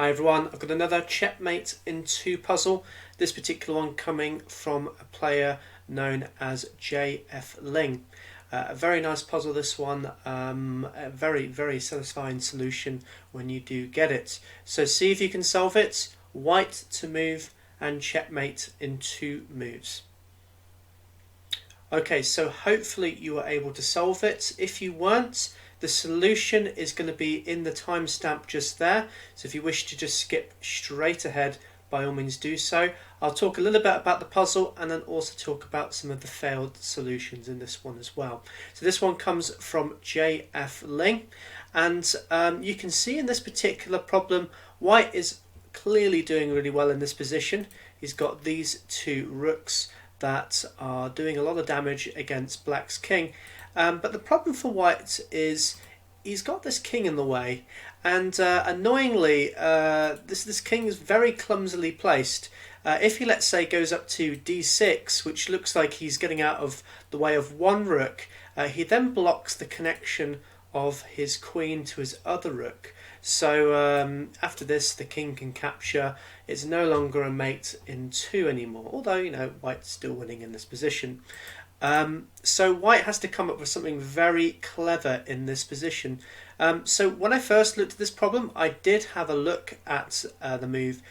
Hi everyone, I've got another Checkmate in 2 puzzle, this particular one coming from a player known as JF Ling. A very nice puzzle this one, a very satisfying solution when you do get it. So see if you can solve it. White to move and checkmate in 2 moves. Okay, so hopefully you were able to solve it. If you weren't, the solution is going to be in the timestamp just there. So if you wish to just skip straight ahead, by all means do so. I'll talk a little bit about the puzzle and then also talk about some of the failed solutions in this one as well. So this one comes from JF Ling, and you can see in this particular problem, White is clearly doing really well in this position. He's got these 2 rooks that are doing a lot of damage against Black's king, but the problem for White is he's got this king in the way, and annoyingly this king is very clumsily placed. If he, let's say, goes up to d6, which looks like he's getting out of the way of 1 rook, he then blocks the connection of his queen to his other rook. So after this, the king can capture. It's no longer a mate in 2 anymore, although, you know, White's still winning in this position. So White has to come up with something very clever in this position. So when I first looked at this problem, I did have a look at the move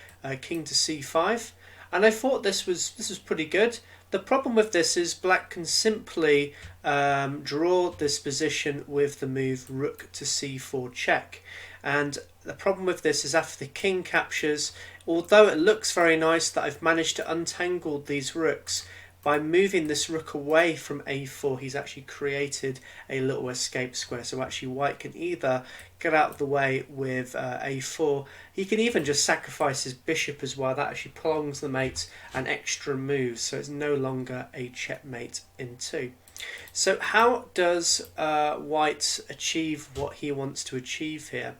king to c5, and I thought this was pretty good. The problem with this is Black can simply draw this position with the move rook to c4 check. And the problem with this is after the king captures, although it looks very nice that I've managed to untangle these rooks, by moving this rook away from a4, he's actually created a little escape square. So actually White can either get out of the way with a4, he can even just sacrifice his bishop as well. That actually prolongs the mate an extra move, so it's no longer a checkmate in 2. So how does White achieve what he wants to achieve here?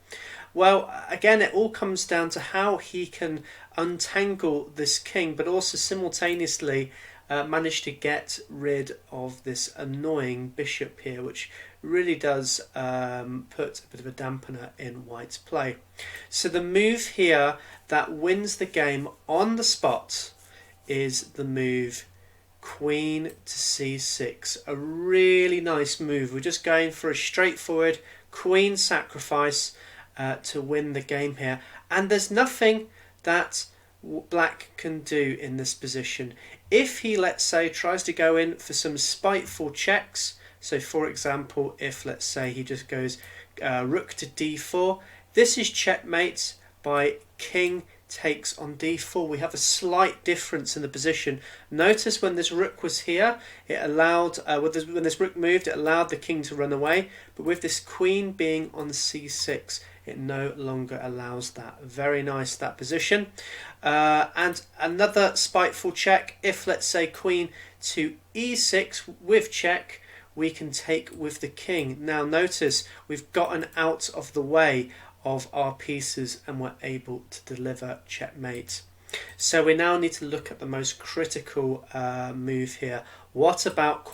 Well, again, it all comes down to how he can untangle this king, but also simultaneously manage to get rid of this annoying bishop here, which really does put a bit of a dampener in White's play. So the move here that wins the game on the spot is the move queen to c6. A really nice move. We're just going for a straightforward queen sacrifice to win the game here, and there's nothing that Black can do in this position. If he, let's say, tries to go in for some spiteful checks, so for example, if let's say he just goes rook to d4, this is checkmate by king takes on d4. We have a slight difference in the position. Notice when this rook was here, it allowed, when this rook moved, it allowed the king to run away, but with this queen being on c6, it no longer allows that. Very nice, that position. And another spiteful check, if let's say queen to e6 with check, we can take with the king. Now notice we've gotten out of the way of our pieces and we're able to deliver checkmate. So we now need to look at the most critical move here. What about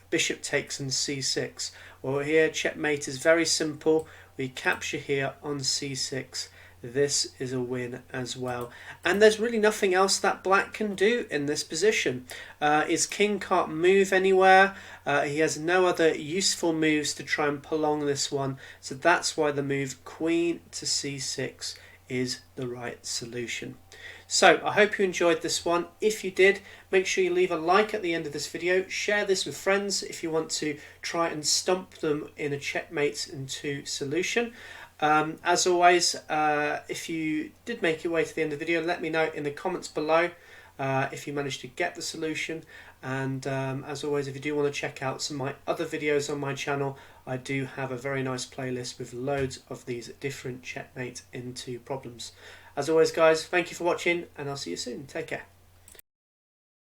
bishop takes on c6? Well, here checkmate is very simple. We capture here on c6. This is a win as well, and there's really nothing else that Black can do in this position. His king can't move anywhere. He has no other useful moves to try and prolong this one, so that's why the move queen to c6 is the right solution. So I hope you enjoyed this one. If you did, make sure you leave a like at the end of this video. Share this with friends if you want to try and stump them in a checkmate in 2 solution. As always, if you did make your way to the end of the video, let me know in the comments below if you managed to get the solution. And as always, if you do want to check out some of my other videos on my channel, I do have a very nice playlist with loads of these different checkmate in 2 problems. As always guys, thank you for watching, and I'll see you soon. Take care.